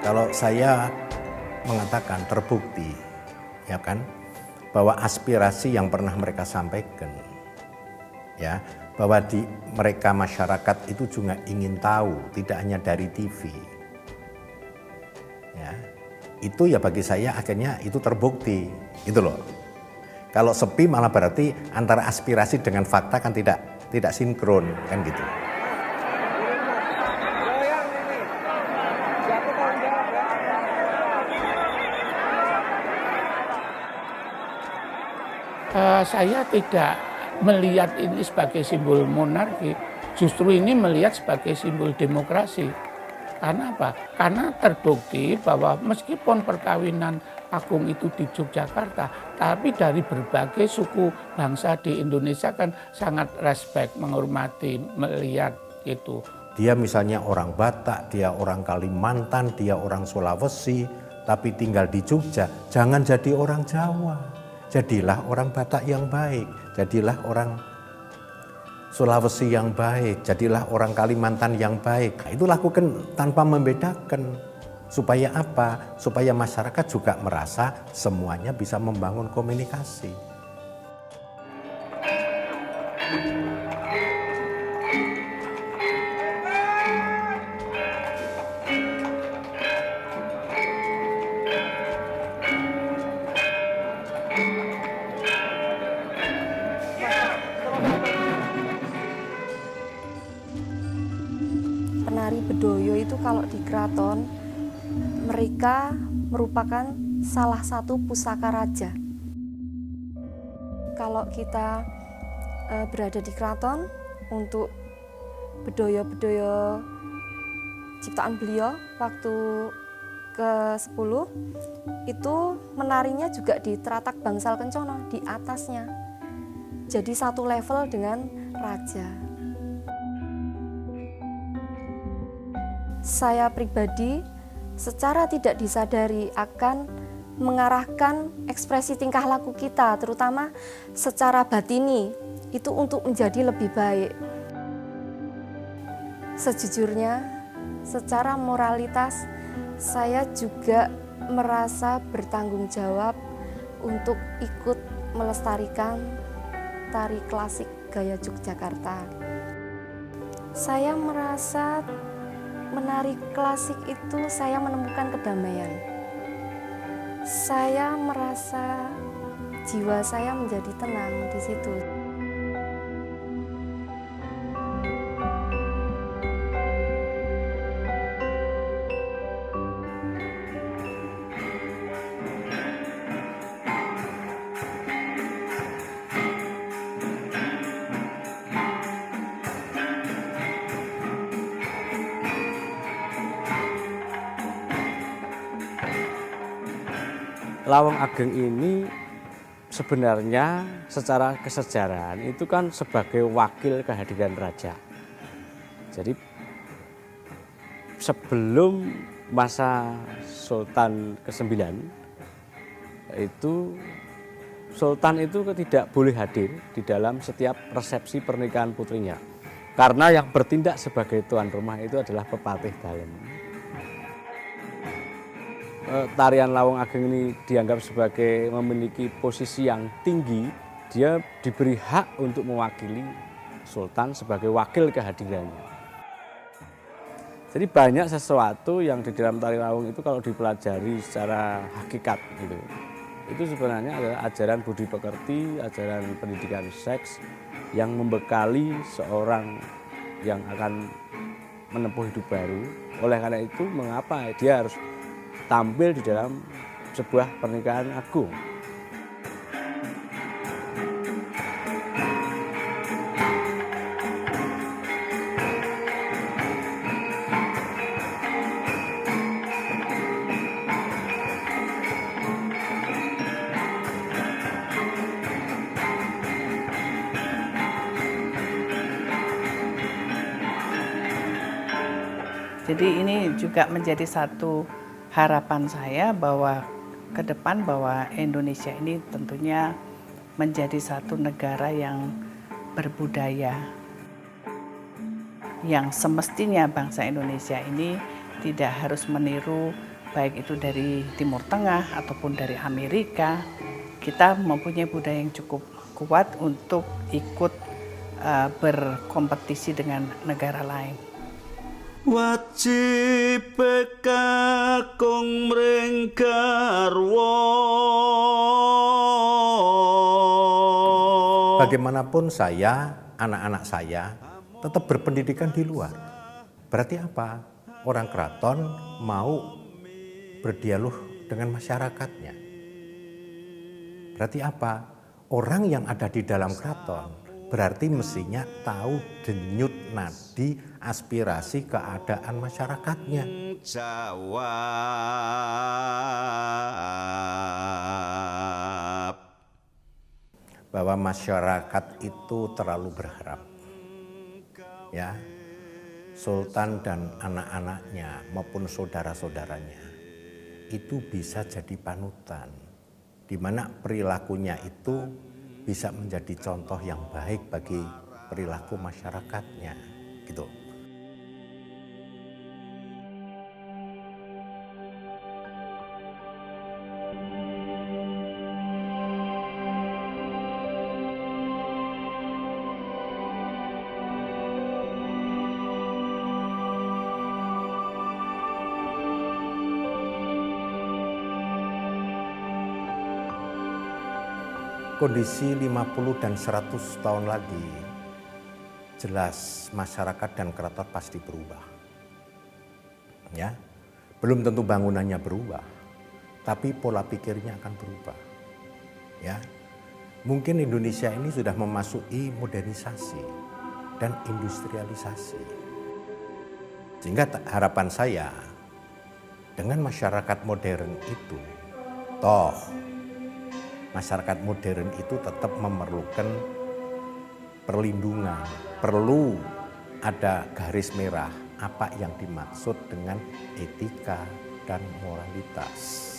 Kalau saya mengatakan terbukti, ya kan, bahwa aspirasi yang pernah mereka sampaikan, ya, bahwa mereka masyarakat itu juga ingin tahu, tidak hanya dari TV, ya, itu ya bagi saya akhirnya itu terbukti, gitu loh. Kalau sepi malah berarti antara aspirasi dengan fakta kan tidak sinkron, kan gitu.
Saya tidak melihat ini sebagai simbol monarki, justru ini melihat sebagai simbol demokrasi. Karena apa? Karena terbukti bahwa meskipun perkawinan agung itu di Yogyakarta, tapi dari berbagai suku bangsa di Indonesia kan sangat respect, menghormati, melihat gitu.
Dia misalnya orang Batak, dia orang Kalimantan, dia orang Sulawesi, tapi tinggal di Jogja, jangan jadi orang Jawa. Jadilah orang Batak yang baik, jadilah orang Sulawesi yang baik, jadilah orang Kalimantan yang baik. Nah, itu lakukan tanpa membedakan. Supaya apa? Supaya masyarakat juga merasa semuanya bisa membangun komunikasi.
Penari Bedoyo itu kalau di keraton, mereka merupakan salah satu pusaka raja. Kalau kita berada di keraton untuk bedoyo-bedoyo ciptaan beliau waktu ke-10 itu menarinya juga di Teratak Bangsal Kencono, di atasnya. Jadi satu level dengan raja. Saya pribadi secara tidak disadari akan mengarahkan ekspresi tingkah laku kita, terutama secara batini, itu untuk menjadi lebih baik. Sejujurnya, secara moralitas, saya juga merasa bertanggung jawab untuk ikut melestarikan tari klasik gaya Yogyakarta. Saya merasa menari klasik itu saya menemukan kedamaian. Saya merasa jiwa saya menjadi tenang di situ.
Lawang Ageng ini sebenarnya secara kesejarahan itu kan sebagai wakil kehadiran raja. Jadi sebelum masa Sultan ke-9
yaitu Sultan itu tidak boleh hadir di dalam setiap resepsi pernikahan putrinya. Karena yang bertindak sebagai tuan rumah itu adalah pepatih dalem. Tarian Lawang Ageng ini dianggap sebagai memiliki posisi yang tinggi. Dia diberi hak untuk mewakili Sultan sebagai wakil kehadirannya. Jadi banyak sesuatu yang di dalam tari Lawang itu kalau dipelajari secara hakikat gitu, itu sebenarnya adalah ajaran budi pekerti, ajaran pendidikan seks yang membekali seorang yang akan menempuh hidup baru. Oleh karena itu, mengapa dia harus tampil di dalam sebuah pernikahan agung?
Jadi ini juga menjadi satu harapan saya bahwa ke depan bahwa Indonesia ini tentunya menjadi satu negara yang berbudaya. Yang semestinya bangsa Indonesia ini tidak harus meniru baik itu dari Timur Tengah ataupun dari Amerika. Kita mempunyai budaya yang cukup kuat untuk ikut berkompetisi dengan negara lain.
Wajib kakung mring garwa.
Bagaimanapun saya, anak-anak saya tetap berpendidikan di luar. Berarti apa? Orang keraton mau berdialog dengan masyarakatnya. Berarti apa? Orang yang ada di dalam keraton berarti mestinya tahu denyut nadi aspirasi keadaan masyarakatnya. Jawab bahwa masyarakat itu terlalu berharap, ya, Sultan dan anak-anaknya maupun saudara-saudaranya itu bisa jadi panutan, di mana perilakunya itu bisa menjadi contoh yang baik bagi perilaku masyarakatnya, gitu. Kondisi 50 dan 100 tahun lagi, jelas masyarakat dan keraton pasti berubah. Ya, belum tentu bangunannya berubah, tapi pola pikirnya akan berubah. Ya, mungkin Indonesia ini sudah memasuki modernisasi dan industrialisasi. Sehingga harapan saya dengan masyarakat modern itu, toh masyarakat modern itu tetap memerlukan perlindungan, perlu ada garis merah apa yang dimaksud dengan etika dan moralitas.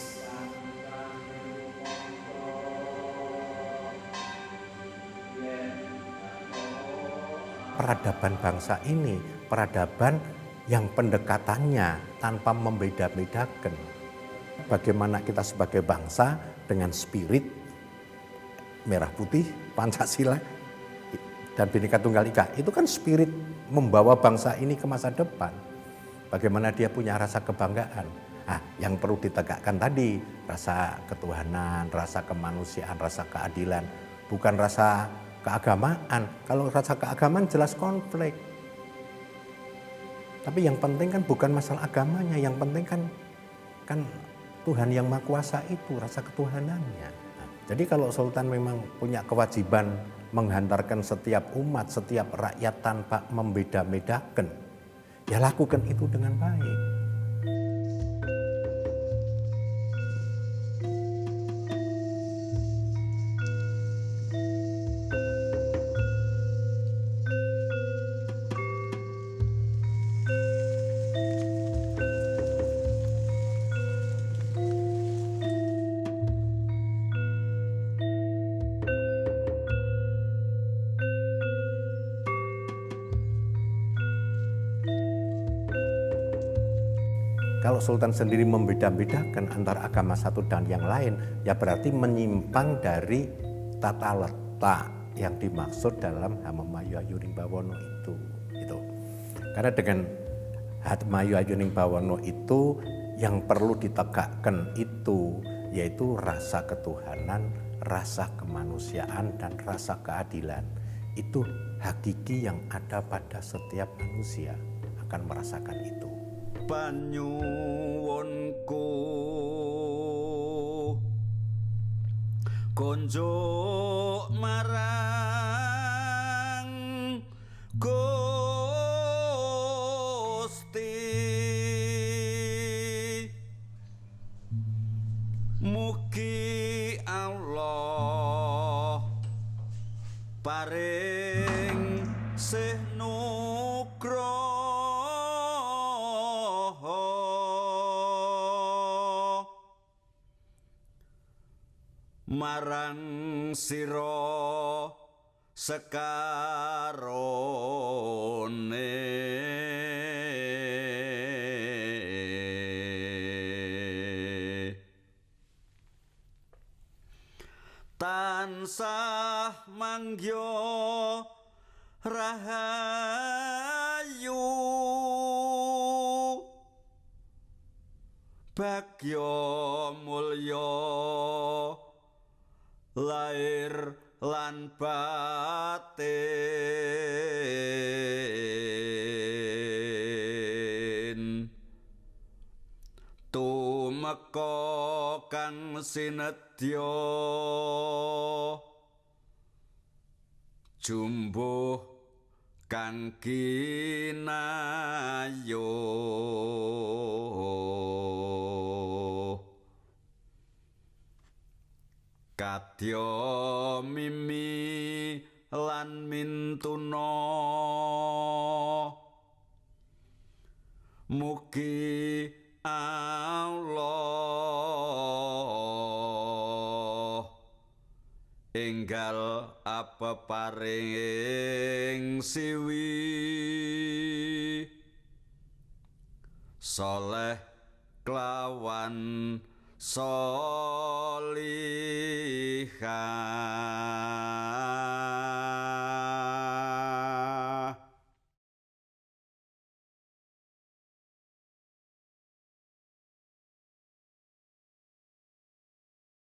Peradaban bangsa ini, peradaban yang pendekatannya tanpa membeda-bedakan. Bagaimana kita sebagai bangsa dengan spirit merah putih, Pancasila, dan Bhinneka Tunggal Ika. Itu kan spirit membawa bangsa ini ke masa depan. Bagaimana dia punya rasa kebanggaan. Nah, yang perlu ditegakkan tadi, rasa ketuhanan, rasa kemanusiaan, rasa keadilan. Bukan rasa keagamaan. Kalau rasa keagamaan jelas konflik. Tapi yang penting kan bukan masalah agamanya, yang penting kan Tuhan yang Maha Kuasa itu, rasa ketuhanannya. Jadi kalau Sultan memang punya kewajiban menghantarkan setiap umat, setiap rakyat tanpa membeda-bedakan, ya lakukan itu dengan baik. Kalau sultan sendiri membeda-bedakan antara agama satu dan yang lain, ya berarti menyimpang dari tata letak yang dimaksud dalam Hamayu Ayuning Bawono itu. Gitu. Karena dengan Hamayu Ayuning Bawono itu yang perlu ditegakkan itu yaitu rasa ketuhanan, rasa kemanusiaan, dan rasa keadilan. Itu hakiki yang ada pada setiap manusia akan merasakan itu.
Panyuwunku konjo marang Gusti, mugi Allah paring senugraha marang sira sekarone. Tansah manggya rahayu bagya mulya lair lan batin, tumeka kang sinedya jumbuh kang kinayuh, kadya mimi lan mintuna, mugi Allah enggal apeparing siwi soleh kelawan solihan.